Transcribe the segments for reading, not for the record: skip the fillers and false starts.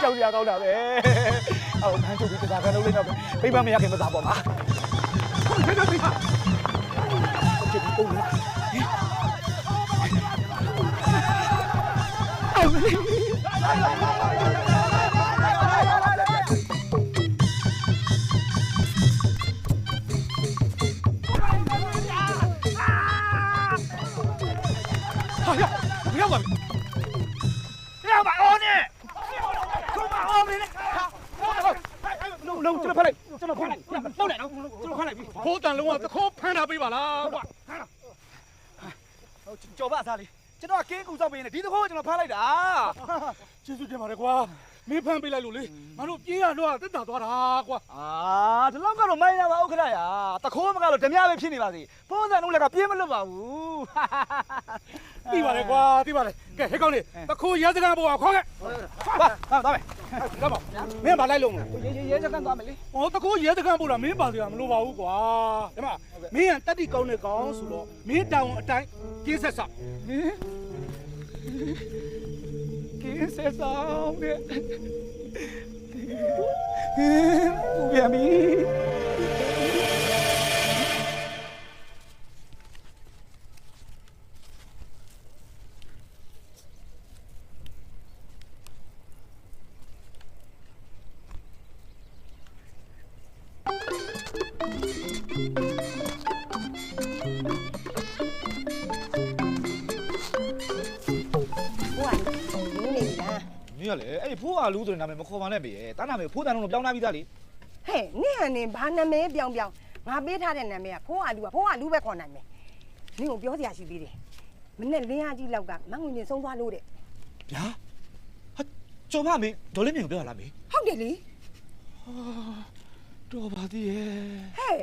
ကြောက်ကြကောင်းတာပဲအော်ခန်းချုပ်ပြီးတရားခံလုပ်လိုက်တော့ပြိမမရခင်မသားပေါ့မှာဟုတ်ကဲ့ပြိမဟုတ်ကဲ့ပုံလားလုံးကျွန်တော်ဖက်လိုက်ကျွန်တော်ဖက်လိုက်လောက်လိုက်နော်ကျွန်တော်ဖက်လိုက်ပြီခိုးတန်လုံးကတခိုးဖမ်းတာပေးပါလားကွာဟုတ်ကြော်ပါသားလေးကျွန်တော်ကင်းကူစောက်ပေးနေဒီတခိုးကျွန်တော်ဖမ်းလိုက်တာကျေးဇူးတင်ပါတယ်ကွာမင်းဖမ်းပေးလိုက်လို့လေငါတို့ပြေးရတော့တက်တာသွားတာကွာဒီလောက်ကတော့မိုင်းလာပါဥက္ခရရာတခိုးမကတော့ဓမြပဲဖြစ်နေပါစေဖုန်းတန်လုံးလည်းကပြေးမလွတ်ပါဘူးပြီးပါတယ်ကွာပြီးပါတယ်ကဲဟဲ့ကောင်းလေးတခိုးရဲစခန်းပေါ်ခေါ်ခဲ့ဟာသွားမယ်တော့ပါမင်းဘာလိုက်လုံးရဲစခန်းသွားမယ်လေဟောတခိုးရဲစခန်းပေါ်တာမင်းပါစရာမလိုပါဘူးကွာဒီမှာမင်းကတက်တိကောင်းတဲ့ကောင်ဆိုတော့မင်းတောင်အတိုင်းကင်းဆက်ဆောက်ကင်းဆက်ဆောက်တဲ့ပူပြန်ပြီนี่แหละไอ้ဖိုးအာလူဆိုတဲ့နာမည်မခေါ်ပါနဲ့ပဲတားနာမည်ဖိုးတန်လုံးတော့ပြောင်းလာပြီးသားလေဟဲ့နင့်ဟာနင်ဘာနာမည်ပြောင်းငါပေးထားတဲ့နာမည်ကဖိုးအာလူပဲခေါ်နိုင်မယ်နင့်ကိုပြောစရာရှိသေးတယ်မနဲ့လင်းအားကြီးလောက်ကမငွေနေဆုံးသွားလို့တဲ့ဗျာဟာကျော်မမေဒေါ်လေးမြင်ကိုပြောရလားမေဟုတ်တယ်လေတော်ပါသေးရဲ့ဟဲ့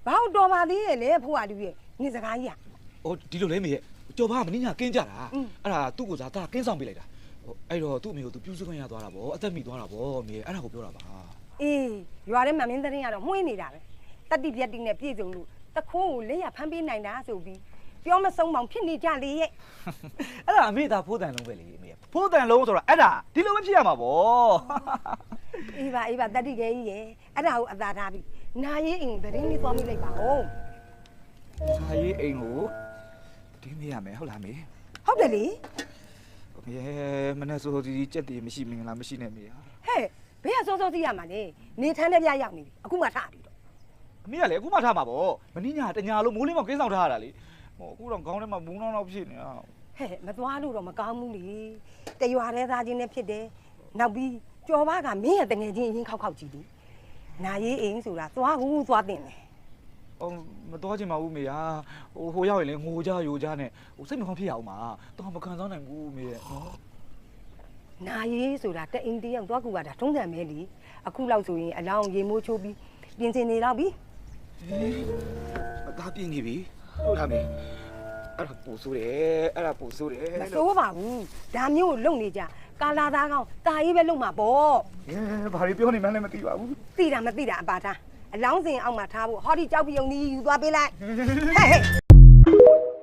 ဘာလို့တော်ပါသေးရဲ့လဲဖိုးအာလူရဲ့နေစကားကြီးอ่ะဟိုဒီလိုလဲမေရဲ့ကျော်မကမင်းညာကင်းကြတာအဲ့ဒါသူ့ကိုစားတာကင်းဆောင်ပေးလိုက်တာအဲ့တော့သူ့အမေကိုသူပြူးစုခွင့်ရသွားတာဗောအသက်မိသွားတာဗောမေအဲ့ဒါကိုပြောတာပါအေးရွာထဲမှာမင်းသတင်းရတော့မှုင်းနေတာပဲတတိပြက်တိနဲ့ပြည့်စုံလို့တခိုးကိုလက်ရဖမ်းပေးနိုင်တာဆိုပြီးပြောမဆုံးမောင်ဖြစ်နေကြလေရဲ့အဲ့ဒါအမေသာဖိုးတန်လုံးပဲလေမေဖိုးတန်လုံးဆိုတော့အဲ့ဒါဒီလိုပဲဖြစ်ရမှာဗောအေးပါတတိကဲကြီးရဲ့အဲ့ဒါကိုအသာထားပြီးနာရေးအိမ်သတင်းလေးသွားမိလိုက်ပါဦးနာရေးအိမ်ကိုတင်းမေးရမယ်ဟုတ်လားမေဟုတ်တယ်လေမေမနဲ့စိုးစိုးကြီးကြက်တည်မရှိမင်္ဂလာမရှိနဲ့မေဟာဟဲ့ဘယ်ကစိုးစိုးကြီးရမှာလဲနေထမ်းတဲ့ပြရောက်နေပြီအခုမှထားပြီတော့အမေကလည်းအခုမှထားမှာဗောမင်းညာတညာလို့မိုးလေးမောက်ကင်းဆောင်ထားရတာလေဟိုအခုတော့ခေါင်းထဲမှာမူးနှောင်းတော့ဖြစ်နေတာဟဲ့မသွားလို့တော့မကောင်းဘူးလေတရွာတဲ့သားချင်းနဲ့ဖြစ်တယ်နောက်ပြီးကြော်ပါကမင်းရဲ့တငယ်ချင်းအရင်ခောက်ကြည့်တယ်နာရေးအိမ်ဆိုတာသွားတင်တယ်မတော်ချင်ပါဘူးမေဟာဟိုရောက်ရင်လေငိုကြယိုကြနဲ့စိတ်မကောင်းဖြစ်ရအောင်ပါတော့မခံစားနိုင်ဘူးမေရဲ့နော်နာရေးဆိုတာတအိမ်တယောက်သွားကူကဒါထုံးစံပဲလေအခုလောက်ဆိုရင်အလောင်းရေမိုးချိုးပြီးပြင်ဆင်နေတော့ပြီအသားပြင်းနေပြီဟုတ်လားမေအဲ့ဒါပူဆိုးတယ်မဆိုးပါဘူးဒါမျိုးကိုလုံနေကြကာလာသားကောင်တာရေးပဲလုံမှာပေါ့ဘာတွေပြောနေမှန်းလည်းမသိပါဘူးသိတာမသိတာအပါထားအလောင်းစင်အောက်မှာထားဖို့ဟောဒီကြောက်ပြုံကြီးယူသွားပေးလိုက်ဟဲ့